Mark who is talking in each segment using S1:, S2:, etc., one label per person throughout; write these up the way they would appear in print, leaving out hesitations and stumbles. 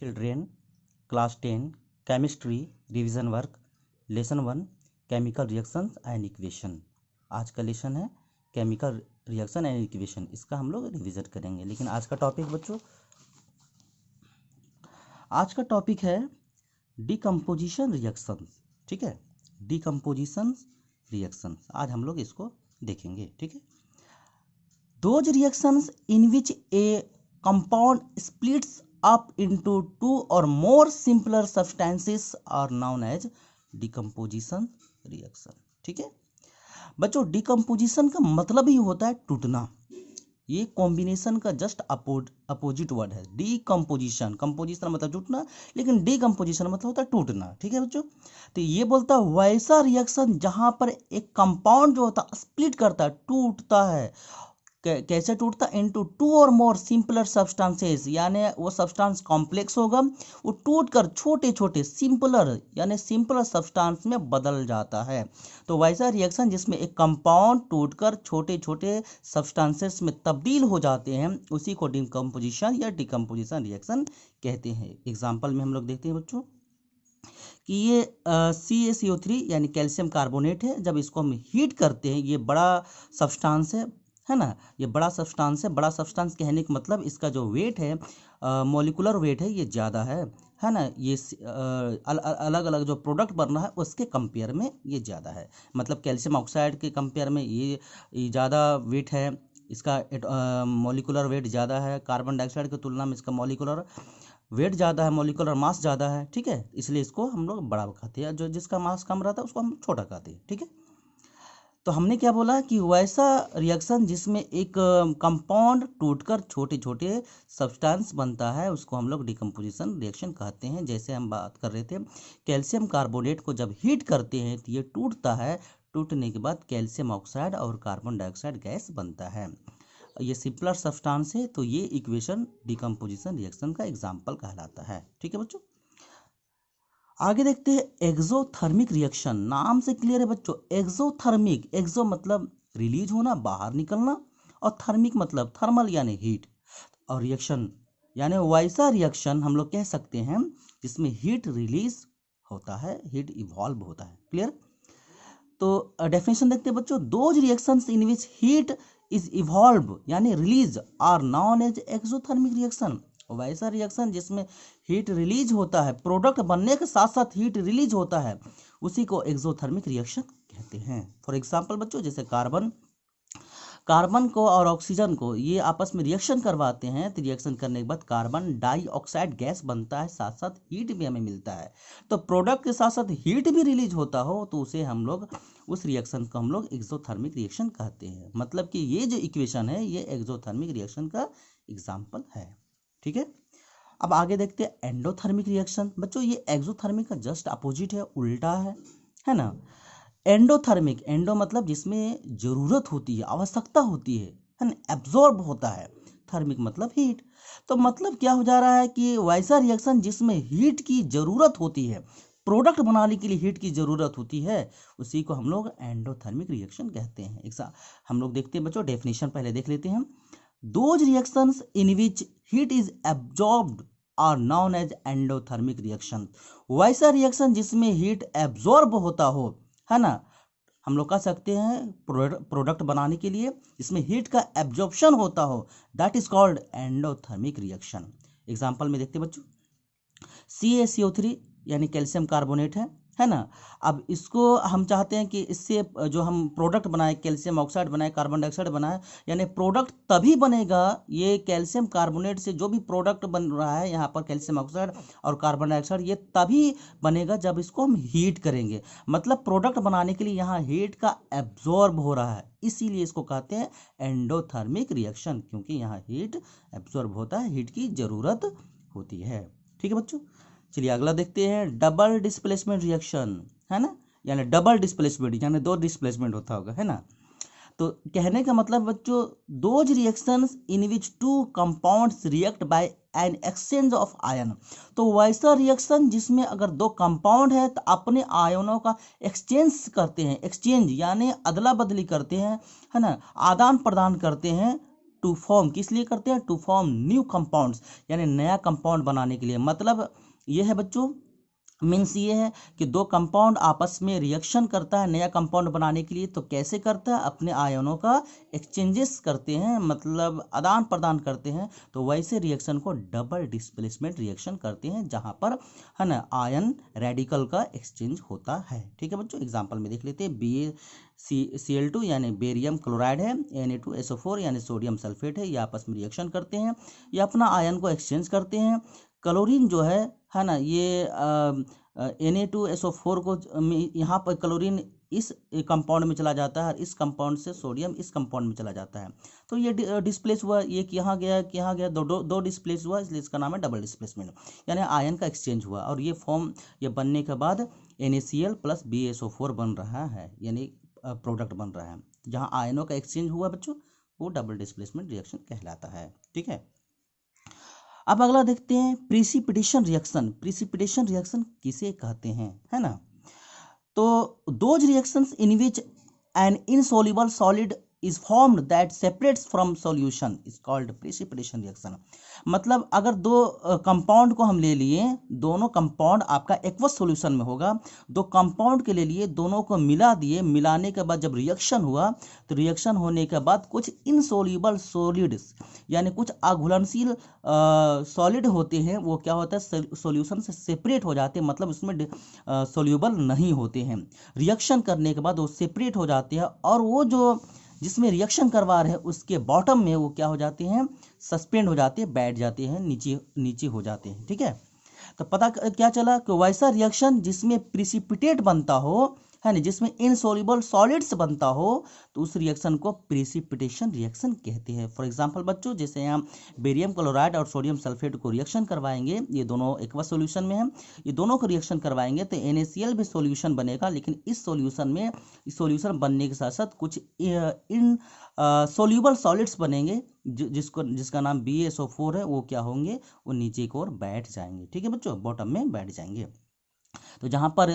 S1: Children class 10 chemistry revision work lesson 1 chemical reactions and equation. आज का lesson है chemical reaction and equation. इसका हम लोग रिवीजन करेंगे। लेकिन आज का टॉपिक बच्चों, आज का टॉपिक है डिकम्पोजिशन रिएक्शंस। ठीक है, डिकम्पोजिशन रिएक्शंस आज हम लोग इसको देखेंगे। ठीक है, those reactions in which A compound splits up into two or more simpler substances are known as decomposition reaction। ठीक है बच्चों, डिकम्पोजिशन का मतलब ही होता है टूटना। ये कॉम्बिनेशन का जस्ट अपोजिट वर्ड है। डिकम्पोजिशन, कंपोजिशन मतलब टूटना, लेकिन डिकम्पोजिशन मतलब होता है टूटना। ठीक है बच्चों, तो ये बोलता है वैसा रिएक्शन जहां पर एक कंपाउंड जो होता है स्प्लिट करता है, टूटता है। कैसे टूटता? इनटू टू और मोर सिंपलर सब्सटेंसेस, यानी वो सब्सटेंस कॉम्प्लेक्स होगा, वो टूटकर छोटे छोटे सिंपलर यानी सिंपलर सब्सटेंस में बदल जाता है। तो वैसा रिएक्शन जिसमें एक कंपाउंड टूटकर छोटे छोटे सब्सटेंसेस में तब्दील हो जाते हैं, उसी को डिकम्पोजिशन या डिकम्पोजिशन रिएक्शन कहते हैं। एग्जाम्पल में हम लोग देखते हैं बच्चों कि ये CaCO3 यानी कैल्शियम कार्बोनेट है। जब इसको हम हीट करते हैं, ये बड़ा सब्सटेंस है ना, ये बड़ा सब्सटेंस है। बड़ा सब्सटेंस कहने का मतलब इसका जो वेट है, मॉलिक्यूलर वेट है, ये ज़्यादा है ना। ये अलग अलग जो प्रोडक्ट बन रहा है उसके कंपेयर में ये ज़्यादा है। मतलब कैल्शियम ऑक्साइड के कंपेयर में ये ज़्यादा वेट है, इसका मॉलिक्यूलर वेट ज़्यादा है। कार्बन डाइऑक्साइड की तुलना में इसका मॉलिक्यूलर वेट ज़्यादा है, मॉलिक्यूलर मास ज़्यादा है। ठीक है, इसलिए इसको हम लोग बड़ा कहते हैं, जो जिसका मास कम रहता है उसको हम छोटा कहते हैं। ठीक है, तो हमने क्या बोला कि वैसा रिएक्शन जिसमें एक कंपाउंड टूटकर छोटे छोटे सब्सटेंस बनता है, उसको हम लोग डिकम्पोजिशन रिएक्शन कहते हैं। जैसे हम बात कर रहे थे, कैल्शियम कार्बोनेट को जब हीट करते हैं तो ये टूटता है। टूटने के बाद कैल्शियम ऑक्साइड और कार्बन डाइऑक्साइड गैस बनता है। ये सिंपलर सब्सटेंस है, तो ये इक्वेशन डिकम्पोजिशन रिएक्शन का एग्जाम्पल कहलाता है। ठीक है बच्चों, आगे देखते हैं एक्सोथर्मिक रिएक्शन। नाम से क्लियर है बच्चों, एक्सोथर्मिक, एक्सो मतलब रिलीज होना, बाहर निकलना, और थर्मिक मतलब थर्मल यानी हीट, और रिएक्शन यानी वैसा रिएक्शन हम लोग कह सकते हैं जिसमें हीट रिलीज होता है, हीट इवॉल्व होता है। क्लियर? तो डेफिनेशन देखते हैं बच्चों, those reactions in which heat is evolve यानी release are known as exothermic reaction. वैसा रिएक्शन जिसमें हीट रिलीज होता है, प्रोडक्ट बनने के साथ साथ हीट रिलीज होता है, उसी को एक्सोथर्मिक रिएक्शन कहते हैं। फॉर एग्जांपल बच्चों, जैसे कार्बन को और ऑक्सीजन को ये आपस में रिएक्शन करवाते हैं, तो रिएक्शन करने के बाद कार्बन डाइऑक्साइड गैस बनता है, साथ साथ हीट भी हमें मिलता है। तो प्रोडक्ट के साथ साथ हीट भी रिलीज होता हो तो उसे हम लोग, उस रिएक्शन को हम लोग एक्सोथर्मिक रिएक्शन कहते हैं। मतलब कि ये जो इक्वेशन है ये एक्सोथर्मिक रिएक्शन का एग्जाम्पल है। ठीक है, अब आगे देखते हैं एंडोथर्मिक रिएक्शन। बच्चों, ये एक्सोथर्मिक का जस्ट अपोजिट है, उल्टा है ना। एंडोथर्मिक, एंडो मतलब जिसमें जरूरत होती है, आवश्यकता होती है ना, एब्जॉर्ब होता है। थर्मिक मतलब हीट। तो मतलब क्या हो जा रहा है कि वैसा रिएक्शन जिसमें हीट की जरूरत होती है, प्रोडक्ट बनाने के लिए हीट की जरूरत होती है, उसी को हम लोग एंडोथर्मिक रिएक्शन कहते हैं। हम लोग देखते हैं बच्चों, डेफिनेशन पहले देख लेते हैं। Those reactions in which heat is absorbed are known as endothermic reaction. वैसा रिएक्शन जिसमें हीट एब्जॉर्ब होता हो, है ना, हम लोग कह सकते हैं प्रोडक्ट बनाने के लिए इसमें हीट का एब्जॉर्प्शन होता हो, that is called endothermic reaction. Example में देखते बच्चों, CaCO3 यानी कैल्शियम कार्बोनेट है ना। अब इसको हम चाहते हैं कि इससे जो हम प्रोडक्ट बनाए, कैल्शियम ऑक्साइड बनाए, कार्बन डाइऑक्साइड बनाए, यानी प्रोडक्ट तभी बनेगा, ये कैल्शियम कार्बोनेट से जो भी प्रोडक्ट बन रहा है यहाँ पर कैल्शियम ऑक्साइड और कार्बन डाइऑक्साइड, ये तभी बनेगा जब इसको हम हीट करेंगे। मतलब प्रोडक्ट बनाने के लिए यहाँ हीट का एब्जॉर्ब हो रहा है, इसीलिए इसको कहते हैं एंडोथर्मिक रिएक्शन, क्योंकि यहाँ हीट एब्जॉर्ब होता है, हीट की जरूरत होती है। ठीक है बच्चों, चलिए अगला देखते हैं डबल डिस्प्लेसमेंट रिएक्शन, है ना। यानी डबल डिस्प्लेसमेंट यानी दो डिस्प्लेसमेंट होता होगा, है ना। तो कहने का मतलब बच्चों, those reactions in which two compounds react by an exchange of ion. तो वैसा रिएक्शन जिसमें अगर दो कंपाउंड है तो अपने आयनों का एक्सचेंज करते हैं, एक्सचेंज यानी अदला बदली करते हैं, है ना, आदान प्रदान करते हैं टू फॉर्म, किस लिए करते हैं, टू फॉर्म न्यू कंपाउंड्स, यानी नया कंपाउंड बनाने के लिए। मतलब ये है बच्चों, मीन्स ये है कि दो कंपाउंड आपस में रिएक्शन करता है नया कंपाउंड बनाने के लिए, तो कैसे करता है, अपने आयनों का एक्सचेंजेस करते हैं, मतलब आदान प्रदान करते हैं, तो वैसे रिएक्शन को डबल डिस्प्लेसमेंट रिएक्शन करते हैं, जहाँ पर है ना आयन रेडिकल का एक्सचेंज होता है। ठीक है बच्चों, एग्जाम्पल में देख लेते हैं, BaCl2 यानी बेरियम क्लोराइड है, Na2SO4 यानी सोडियम सल्फेट है, ये आपस में रिएक्शन करते हैं, ये अपना आयन को एक्सचेंज करते हैं। क्लोरीन जो है ना, ये Na2SO4 को यहाँ पर क्लोरीन इस कंपाउंड में चला जाता है, और इस कंपाउंड से सोडियम इस कंपाउंड में चला जाता है, तो ये डिस्प्लेस हुआ, एक यहाँ गया कि यहाँ गया, दो डिस्प्लेस हुआ, इसलिए इसका नाम है डबल डिस्प्लेसमेंट, यानी आयन का एक्सचेंज हुआ, और ये बनने के बाद NaCl प्लस BaSO4 बन रहा है, यानी प्रोडक्ट बन रहा है। जहाँ आयनों का एक्सचेंज हुआ बच्चों, वो डबल डिस्प्लेसमेंट रिएक्शन कहलाता है। ठीक है, अब अगला देखते हैं प्रिसिपिटेशन रिएक्शन। प्रिसिपिटेशन रिएक्शन किसे कहते हैं, है ना, तो those reactions in which N insoluble solid is formed that separates from solution is called precipitation reaction. मतलब अगर दो कंपाउंड को हम ले लिए, दोनों कंपाउंड आपका एक्वस सॉल्यूशन में होगा, दो कंपाउंड के ले लिए, दोनों को मिला दिए, मिलाने के बाद जब रिएक्शन हुआ, तो रिएक्शन होने के बाद कुछ इनसॉल्युबल सॉलिड्स यानी कुछ अघुलनशील सॉलिड होते हैं, वो क्या होता है, सॉल्यूशन से सेपरेट हो जाते हैं, मतलब उसमें सॉल्यूबल नहीं होते हैं। रिएक्शन करने के बाद वो सेपरेट हो जाते हैं, और वो जो जिसमें रिएक्शन करवा रहे हैं उसके बॉटम में वो क्या हो जाते हैं, सस्पेंड हो जाते हैं, बैठ जाते हैं, नीचे नीचे हो जाते हैं। ठीक है, तो पता क्या चला कि वैसा रिएक्शन जिसमें प्रिसिपिटेट बनता हो, है ना, जिसमें इनसॉल्युबल सॉलिड्स बनता हो, तो उस रिएक्शन को प्रिसिपिटेशन रिएक्शन कहते हैं। फॉर एग्जांपल बच्चों, जैसे हम बेरियम क्लोराइड और सोडियम सल्फेट को रिएक्शन करवाएंगे, ये दोनों एक्वस सॉल्यूशन में हैं, ये दोनों को रिएक्शन करवाएंगे तो NaCl भी सॉल्यूशन बनेगा, लेकिन इस सॉल्यूशन बनने के साथ साथ कुछ इन सोल्यूबल सॉलिड्स बनेंगे, जिसका नाम BaSO4 है, वो क्या होंगे, वो नीचे की ओर बैठ जाएंगे। ठीक है बच्चों, बॉटम में बैठ जाएंगे। तो जहाँ पर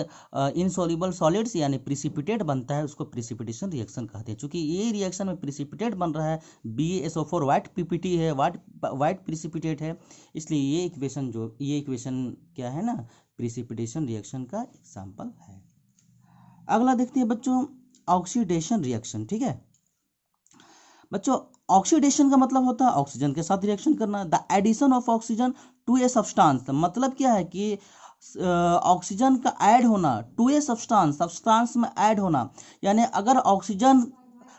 S1: इनसॉल्युबल सॉलिड्स यानी प्रिसिपिटेट बनता है, उसको प्रिसिपिटेशन रिएक्शन कहते हैं। चूंकि ये रिएक्शन में प्रिसिपिटेट बन रहा है, BaSO4 वाइट PPT है, वाइट प्रिसिपिटेट है, इसलिए ये इक्वेशन क्या है ना, प्रिसिपिटेशन रिएक्शन का एग्जाम्पल है। अगला देखते हैं बच्चों ऑक्सीडेशन रिएक्शन। ठीक है बच्चों, ऑक्सीडेशन का मतलब होता है ऑक्सीजन के साथ रिएक्शन करना। The addition of oxygen to a substance, मतलब क्या है कि ऑक्सीजन का ऐड होना टू ए सब्सटेंस में ऐड होना, यानी अगर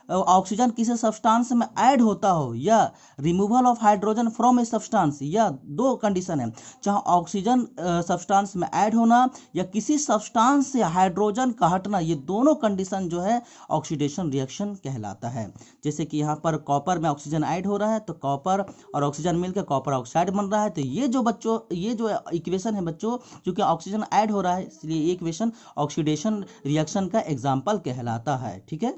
S1: ऑक्सीजन किसी सब्सटेंस में ऐड होता हो, या removal of hydrogen from a substance, या दो कंडीशन है, जहां ऑक्सीजन सब्सटेंस में ऐड होना या किसी सब्सटेंस से हाइड्रोजन का हटना, ये दोनों कंडीशन जो है ऑक्सीडेशन रिएक्शन कहलाता है। जैसे कि यहाँ पर कॉपर में ऑक्सीजन ऐड हो रहा है, तो कॉपर और ऑक्सीजन मिलकर कॉपर ऑक्साइड बन रहा है, तो ये जो इक्वेशन है बच्चों, क्योंकि ऑक्सीजन ऐड हो रहा है, इसलिए ये इक्वेशन ऑक्सीडेशन रिएक्शन का एग्जाम्पल कहलाता है। ठीक है।